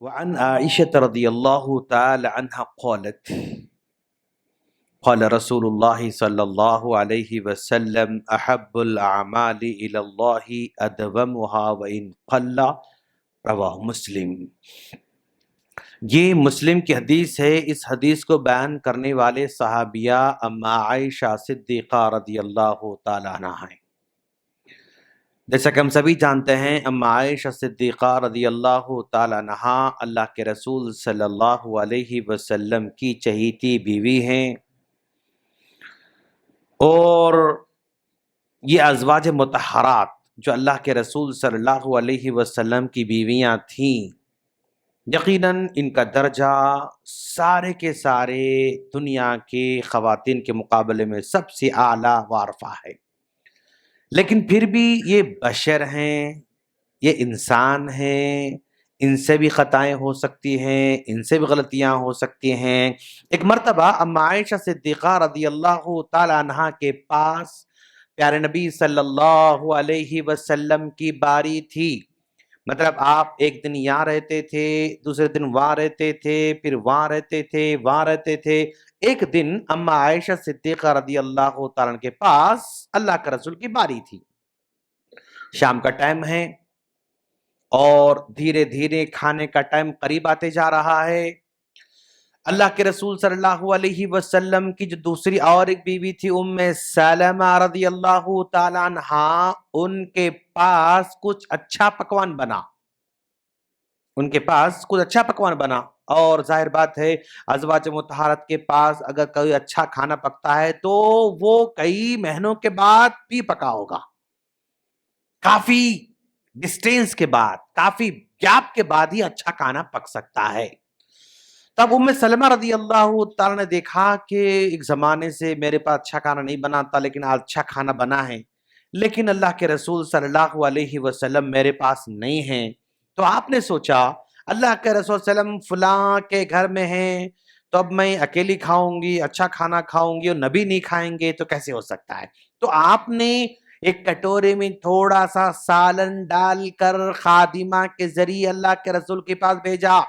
وعن عائشة رضي الله تعالى عنها قالت قال رسول الله صلى الله عليه وسلم أحب الأعمال إلى الله أدومها وإن قل رواہ مسلم۔ یہ مسلم کی حدیث ہے۔ اس حدیث کو بیان کرنے والے صحابیہ اما عائشہ صدیقہ رضی اللہ تعالیٰ عنہ ہیں۔ جیسا کہ ہم سبھی جانتے ہیں اما عائشہ صدیقہ رضی اللہ تعالیٰ عنہ اللہ کے رسول صلی اللہ علیہ وسلم کی چہیتی بیوی ہیں، اور یہ ازواج مطہرات جو اللہ کے رسول صلی اللہ علیہ وسلم کی بیویاں تھیں، یقیناً ان کا درجہ سارے کے سارے دنیا کے خواتین کے مقابلے میں سب سے اعلیٰ و ارفع ہے۔ لیکن پھر بھی یہ بشر ہیں، یہ انسان ہیں، ان سے بھی خطائیں ہو سکتی ہیں، ان سے بھی غلطیاں ہو سکتی ہیں۔ ایک مرتبہ اما عائشہ صدیقہ رضی اللہ تعالی عنہا کے پاس پیارے نبی صلی اللہ علیہ وسلم کی باری تھی۔ مطلب آپ ایک دن یہاں رہتے تھے، دوسرے دن وہاں رہتے تھے، پھر وہاں رہتے تھے، وہاں رہتے تھے۔ ایک دن اما عائشہ صدیقہ رضی اللہ تعالیٰ عنہ کے پاس اللہ کے رسول کی باری تھی۔ شام کا ٹائم ہے اور دھیرے دھیرے کھانے کا ٹائم قریب آتے جا رہا ہے۔ اللہ کے رسول صلی اللہ علیہ وسلم کی جو دوسری اور ایک بیوی تھی ام سلمہ رضی اللہ تعالیٰ عنہا، ان کے پاس کچھ اچھا پکوان بنا، اور ظاہر بات ہے ازواج مطہرات کے پاس اگر کوئی اچھا کھانا پکتا ہے تو وہ کئی مہینوں کے بعد بھی پکا ہوگا، کافی ڈسٹینس کے بعد، کافی گیپ کے بعد ہی اچھا کھانا پک سکتا ہے۔ تب ام سلمہ رضی اللہ تعالیٰ نے دیکھا کہ ایک زمانے سے میرے پاس اچھا کھانا نہیں بناتا، لیکن آج اچھا کھانا بنا ہے، لیکن اللہ کے رسول صلی اللہ علیہ وسلم میرے پاس نہیں ہیں۔ تو آپ نے سوچا اللہ کے رسول صلی اللہ علیہ وسلم فلاں کے گھر میں ہیں، تو اب میں اکیلی کھاؤں گی، اچھا کھانا کھاؤں گی اور نبی نہیں کھائیں گے تو کیسے ہو سکتا ہے؟ تو آپ نے ایک کٹورے میں تھوڑا سا سالن ڈال کر خادمہ کے ذریعے اللہ کے رسول کے پاس بھیجا،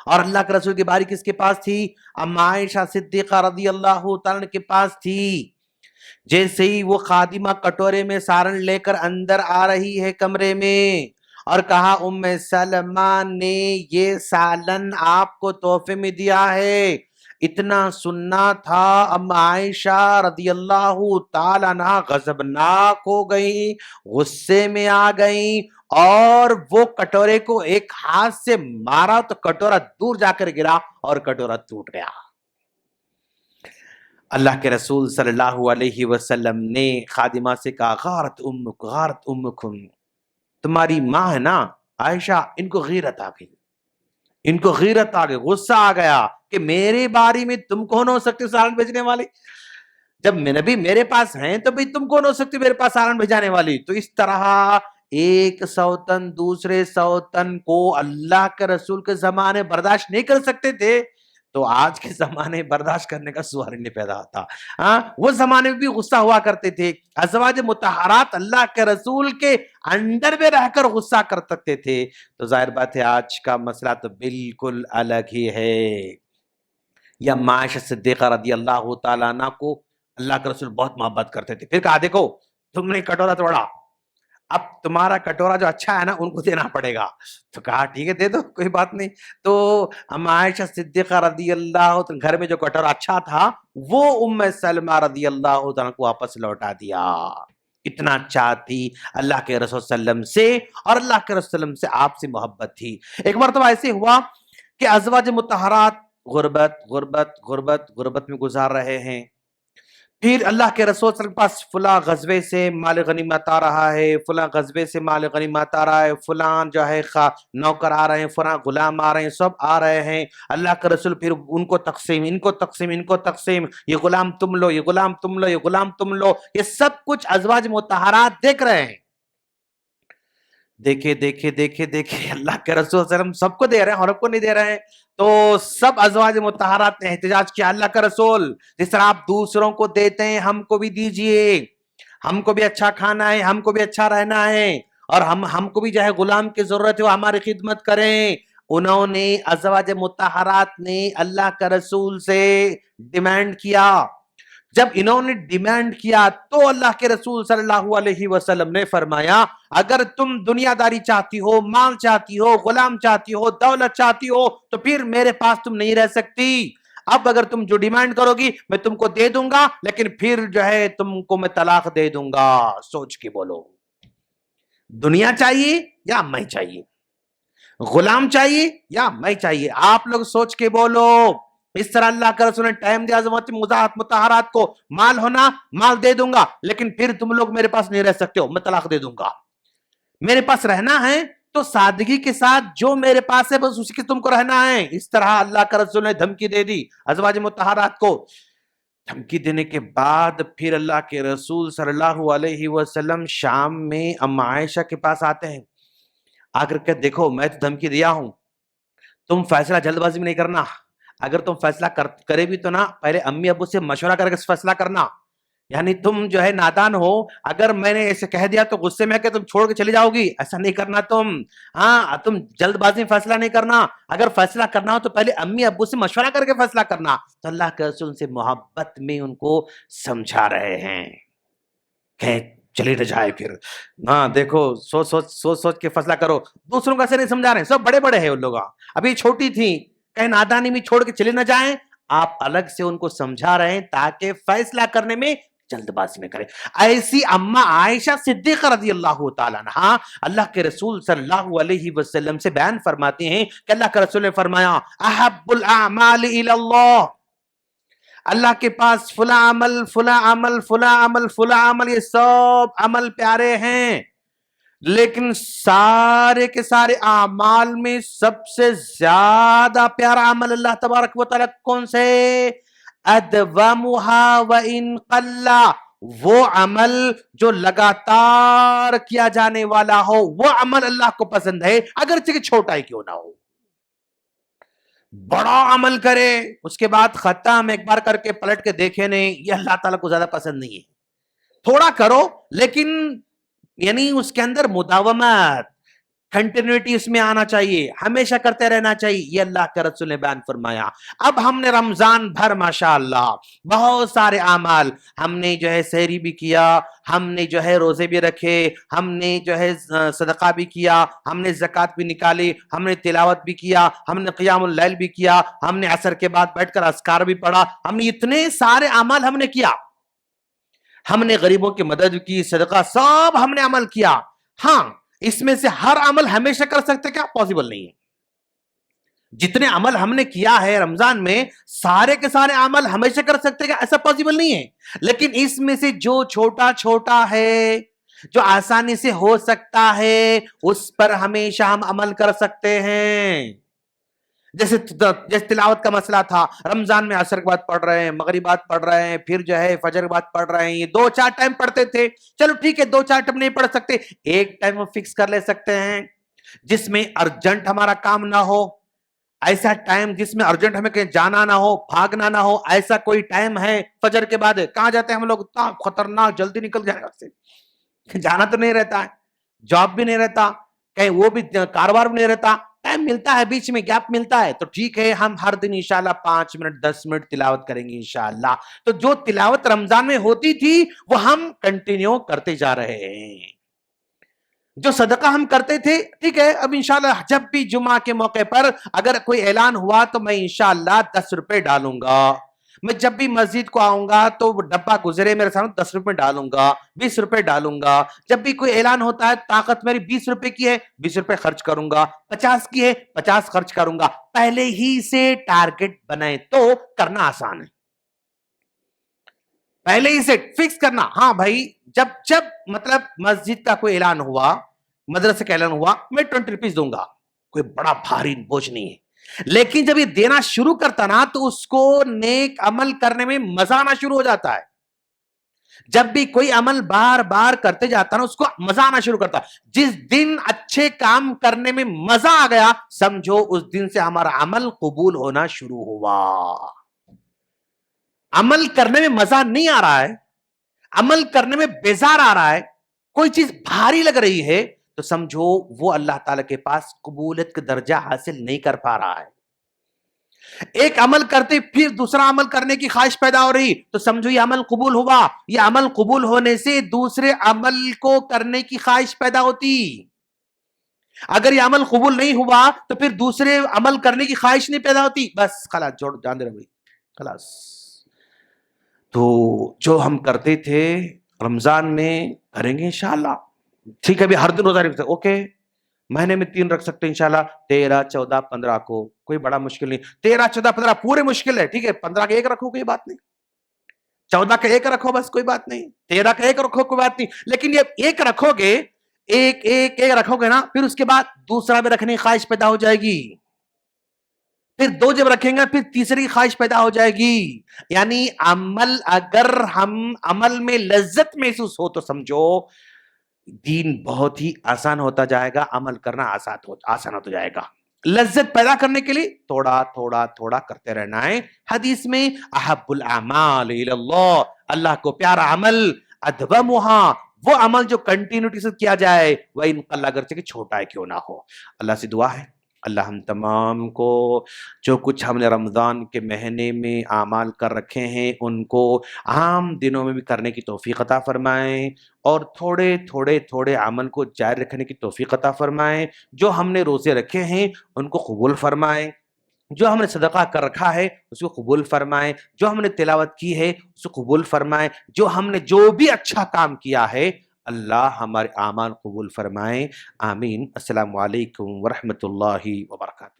اور اللہ کے رسول کی باری کس کے پاس تھی؟ اما عائشہ صدیقہ رضی اللہ تعالیٰ کے پاس تھی۔ جیسے ہی وہ خادمہ کٹورے میں سالن لے کر اندر آ رہی ہے کمرے میں، اور کہا ام سلمہ نے یہ سالن آپ کو تحفے میں دیا ہے، اتنا سننا تھا اما عائشہ رضی اللہ تعالیٰ عنہ غضبناک ہو گئی، غصے میں آ گئی، اور وہ کٹورے کو ایک ہاتھ سے مارا تو کٹورا دور جا کر گرا اور کٹورا ٹوٹ گیا۔ اللہ کے رسول صلی اللہ علیہ وسلم نے خادمہ سے کہا غارت امکم، تمہاری ماں ہے نا عائشہ، ان کو غیرت آ گئی، غصہ آ گیا کہ میرے باری میں تم کون ہو سکتے سالن بھیجنے والے؟ جب نبی میرے پاس ہیں تو بھی تم کون ہو سکتے میرے پاس سالن بھیجانے والی؟ تو اس طرح ایک سوتن دوسرے سوتن کو اللہ کے رسول کے زمانے برداشت نہیں کر سکتے تھے، تو آج کے زمانے برداشت کرنے کا سوال نہیں پیدا ہوتا۔ وہ زمانے میں بھی غصہ ہوا کرتے تھے، ازواج مطہرات اللہ کے رسول کے انڈر میں رہ کر غصہ کر سکتے تھے، تو ظاہر بات ہے آج کا مسئلہ تو بالکل الگ ہی ہے۔ یا عائشہ صدیقہ رضی اللہ تعالیٰ عنہ کو اللہ کے رسول بہت محبت کرتے تھے، پھر کہا دیکھو تم نے کٹورا توڑا، اب تمہارا کٹورا جو اچھا ہے نا ان کو دینا پڑے گا، تو کہا ٹھیک ہے دے دو، کوئی بات نہیں۔ تو اما عائشہ صدیقہ رضی اللہ گھر میں جو کٹورا اچھا تھا وہ ام سلمہ رضی اللہ عنہ کو واپس لوٹا دیا۔ اتنا چاہتی اللہ کے رسول صلی اللہ علیہ وسلم سے، اور اللہ کے رسول صلی اللہ علیہ وسلم سے آپ سے محبت تھی۔ ایک مرتبہ ایسے ہوا کہ ازواج مطہرات غربت میں گزار رہے ہیں، پھر اللہ کے رسول صلی اللہ علیہ وسلم کے پاس فلاں غزوے سے مال غنیمت آ رہا ہے، فلاں غزوے سے مال غنیمت آ رہا ہے، فلاں جو ہے نوکر آ رہے ہیں، فلاں غلام آ رہے ہیں، سب آ رہے ہیں۔ اللہ کے رسول پھر ان کو تقسیم، ان کو تقسیم، یہ غلام تم لو، یہ غلام تم لو، یہ غلام تم لو، یہ سب کچھ ازواج مطہرات دیکھ رہے ہیں۔ دیکھے اللہ کے رسول صلی اللہ علیہ وسلم سب کو دے رہے ہیں، عورت کو نہیں دے رہے ہیں، تو سب ازواج مطہرات نے احتجاج کیا، اللہ کا رسول جس طرح آپ دوسروں کو دیتے ہیں ہم کو بھی دیجئے، ہم کو بھی اچھا کھانا ہے، ہم کو بھی اچھا رہنا ہے، اور ہم کو بھی جو ہے غلام کی ضرورت ہے وہ ہماری خدمت کریں، انہوں نے ازواج مطہرات نے اللہ کا رسول سے ڈیمانڈ کیا. جب انہوں نے ڈیمانڈ کیا تو اللہ کے رسول صلی اللہ علیہ وسلم نے فرمایا اگر تم دنیا داری چاہتی ہو، مال چاہتی ہو، غلام چاہتی ہو، دولت چاہتی ہو تو پھر میرے پاس تم نہیں رہ سکتی. اب اگر تم جو ڈیمانڈ کرو گی میں تم کو دے دوں گا، لیکن پھر جو ہے تم کو میں طلاق دے دوں گا. سوچ کے بولو، دنیا چاہیے یا میں چاہیے؟ غلام چاہیے یا میں چاہیے؟ آپ لوگ سوچ کے بولو. اس طرح اللہ کا رسول نے ٹائم دیا ازواج مطہرات کو، مال ہونا مال دے دوں گا، لیکن پھر تم لوگ میرے پاس نہیں رہ سکتے ہو، میں طلاق دے دوں گا. میرے پاس رہنا ہے تو سادگی کے ساتھ جو میرے پاس ہے بس اسی کی تم کو رہنا ہے. اس طرح اللہ کا رسول نے دھمکی دے دی ازواج مطہرات کو. دھمکی دینے کے بعد پھر اللہ کے رسول صلی اللہ علیہ وسلم شام میں ام عائشہ کے پاس آتے ہیں. آ کر کے دیکھو میں تو دھمکی دیا ہوں، تم فیصلہ جلد بازی میں نہیں کرنا. اگر تم فیصلہ کرے بھی تو نا پہلے امی ابو سے مشورہ کر کے فیصلہ کرنا. یعنی تم جو ہے نادان ہو، اگر میں نے ایسے کہہ دیا تو غصے میں کہ تم چھوڑ کے چلی جاؤ گی، ایسا نہیں کرنا تم. ہاں تم جلد بازی میں فیصلہ نہیں کرنا، اگر فیصلہ کرنا ہو تو پہلے امی ابو سے مشورہ کر کے فیصلہ کرنا. تو اللہ کے رسول سے محبت میں ان کو سمجھا رہے ہیں کہ چلی نہ جائے پھر. ہاں دیکھو سوچ کے فیصلہ کرو. دوسروں کا سے نہیں سمجھا رہے ہیں، سب بڑے بڑے ہیں ان لوگ، ابھی چھوٹی تھی، کہیں نادانی میں چھوڑ کے چلے نہ جائیں. آپ الگ سے ان کو سمجھا رہے ہیں تاکہ فیصلہ کرنے میں جلد بازی میں کرے. ایسی اما عائشہ صدیقہ رضی اللہ تعالیٰ عنہا اللہ کے رسول صلی اللہ علیہ وسلم سے بیان فرماتے ہیں کہ اللہ کے رسول نے فرمایا احب الاعمال الی اللہ، اللہ کے پاس فلاں عمل فلاں عمل فلاں عمل فلاں عمل، یہ سب عمل پیارے ہیں، لیکن سارے کے سارے اعمال میں سب سے زیادہ پیارا عمل اللہ تبارک و تعالیٰ کون سے؟ ادومها وان قل، وہ عمل جو لگاتار کیا جانے والا ہو، وہ عمل اللہ کو پسند ہے اگرچہ کہ چھوٹا ہی کیوں نہ ہو. بڑا عمل کرے اس کے بعد ختم، ایک بار کر کے پلٹ کے دیکھے نہیں، یہ اللہ تعالیٰ کو زیادہ پسند نہیں ہے. تھوڑا کرو لیکن یعنی اس کے اندر مداومت، کنٹینیوٹی اس میں آنا چاہیے، ہمیشہ کرتے رہنا چاہیے. یہ اللہ کے رسول نے بیان فرمایا. اب ہم نے رمضان بھر ماشاءاللہ بہت سارے اعمال، ہم نے جو ہے سحری بھی کیا، ہم نے جو ہے روزے بھی رکھے، ہم نے جو ہے صدقہ بھی کیا، ہم نے زکوٰۃ بھی نکالی، ہم نے تلاوت بھی کیا، ہم نے قیام اللیل بھی کیا، ہم نے عصر کے بعد بیٹھ کر اذکار بھی پڑھا، ہم نے اتنے سارے اعمال ہم نے کیا. ہم نے غریبوں کی مدد کی، صدقہ، سب ہم نے عمل کیا. ہاں اس میں سے ہر عمل ہمیشہ کر سکتے کیا؟ پاسبل نہیں ہے. جتنے عمل ہم نے کیا ہے رمضان میں سارے کے سارے عمل ہمیشہ کر سکتے کیا؟ ایسا پاسبل نہیں ہے. لیکن اس میں سے جو چھوٹا چھوٹا ہے، جو آسانی سے ہو سکتا ہے، اس پر ہمیشہ ہم عمل کر سکتے ہیں. جیسے تلاوت کا مسئلہ تھا، رمضان میں عصر کے بعد پڑھ رہے ہیں، مغربات پڑھ رہے ہیں، پھر جو ہے فجر کے بعد پڑھ رہے ہیں. یہ 2-4 ٹائم پڑھتے تھے، چلو ٹھیک ہے 2-4 ٹائم نہیں پڑھ سکتے، ایک ٹائم ہم فکس کر لے سکتے ہیں جس میں ارجنٹ ہمارا کام نہ ہو. ایسا ٹائم جس میں ارجنٹ ہمیں کہیں جانا نہ ہو، بھاگنا نہ ہو، ایسا کوئی ٹائم ہے فجر کے بعد. کہاں جاتے ہیں ہم لوگ؟ اتنا خطرناک، جلدی نکل جائے گا سے، جانا تو نہیں رہتا ہے، جاب بھی نہیں رہتا، کہیں وہ بھی کاروبار بھی نہیں رہتا، ٹائم ملتا ہے، بیچ میں گیپ ملتا ہے، تو ٹھیک ہے ہم ہر دن انشاءاللہ 5 منٹ 10 منٹ تلاوت کریں گے انشاءاللہ. تو جو تلاوت رمضان میں ہوتی تھی وہ ہم کنٹینیو کرتے جا رہے ہیں. جو صدقہ ہم کرتے تھے ٹھیک ہے، اب انشاءاللہ جب بھی جمعہ کے موقع پر اگر کوئی اعلان ہوا تو میں انشاءاللہ 10 روپے ڈالوں گا. میں جب بھی مسجد کو آؤں گا تو وہ ڈبہ گزرے میرے سامنے 10 روپے ڈالوں گا، 20 روپے ڈالوں گا. جب بھی کوئی اعلان ہوتا ہے طاقت میری 20 روپے کی ہے 20 روپے خرچ کروں گا، 50 کی ہے 50 خرچ کروں گا. پہلے ہی سے ٹارگٹ بنائے تو کرنا آسان ہے، پہلے ہی سے فکس کرنا. ہاں بھائی جب مطلب مسجد کا کوئی اعلان ہوا، مدرسے کا اعلان ہوا، میں 20 روپیز دوں گا، کوئی بڑا بھاری بوجھ نہیں ہے. لیکن جب یہ دینا شروع کرتا نا تو اس کو نیک عمل کرنے میں مزہ آنا شروع ہو جاتا ہے. جب بھی کوئی عمل بار بار کرتے جاتا نا اس کو مزہ آنا شروع کرتا ہے. جس دن اچھے کام کرنے میں مزہ آ گیا سمجھو اس دن سے ہمارا عمل قبول ہونا شروع ہوا. عمل کرنے میں مزہ نہیں آ رہا ہے، عمل کرنے میں بیزار آ رہا ہے، کوئی چیز بھاری لگ رہی ہے تو سمجھو وہ اللہ تعالیٰ کے پاس قبولیت کا درجہ حاصل نہیں کر پا رہا ہے. ایک عمل کرتے پھر دوسرا عمل کرنے کی خواہش پیدا ہو رہی تو سمجھو یہ عمل قبول ہوا. یہ عمل قبول ہونے سے دوسرے عمل کو کرنے کی خواہش پیدا ہوتی. اگر یہ عمل قبول نہیں ہوا تو پھر دوسرے عمل کرنے کی خواہش نہیں پیدا ہوتی. بس خلاص جوڑ جان دے رہے بھائی خلاص. تو جو ہم کرتے تھے رمضان میں کریں گے انشاءاللہ. ٹھیک ہے ابھی ہر دن روزہ رکھ سکتے اوکے, مہینے میں 3 رکھ سکتے انشاءاللہ, 13, 14, 15 کو کوئی بڑا مشکل نہیں. 13, 14, 15 پورے مشکل ہے ٹھیک ہے. 15 کا 1 رکھو کوئی بات نہیں, 14 کا 1 رکھو بس کوئی بات نہیں, 13 کا 1 رکھو کوئی بات نہیں. لیکن یہ 1 رکھو گے, ایک رکھو گے نا, پھر اس کے بعد دوسرا بھی رکھنے کی خواہش پیدا ہو جائے گی. پھر 2 جب رکھیں گے پھر تیسری خواہش پیدا ہو جائے گی. یعنی عمل اگر ہم عمل میں لذت محسوس ہو تو سمجھو دین بہت ہی آسان ہوتا جائے گا, عمل کرنا آسان ہوتا جائے گا. لذت پیدا کرنے کے لیے تھوڑا تھوڑا تھوڑا کرتے رہنا ہے. حدیث میں احب الاعمال الی اللہ, اللہ کو پیارا عمل ادومھا, وہ عمل جو کنٹینیوٹی سے کیا جائے, وہ ان قل اگرچہ کہ چھوٹا ہے کیوں نہ ہو. اللہ سے دعا ہے اللہ ہم تمام کو جو کچھ ہم نے رمضان کے مہینے میں اعمال کر رکھے ہیں ان کو عام دنوں میں بھی کرنے کی توفیق عطا فرمائیں, اور تھوڑے تھوڑے تھوڑے عمل کو جاری رکھنے کی توفیق عطا فرمائیں. جو ہم نے روزے رکھے ہیں ان کو قبول فرمائیں, جو ہم نے صدقہ کر رکھا ہے اس کو قبول فرمائیں, جو ہم نے تلاوت کی ہے اس کو قبول فرمائیں, جو ہم نے جو بھی اچھا کام کیا ہے اللہ ہمارے اعمال قبول فرمائیں. آمین. السلام علیکم ورحمۃ اللہ وبرکاتہ.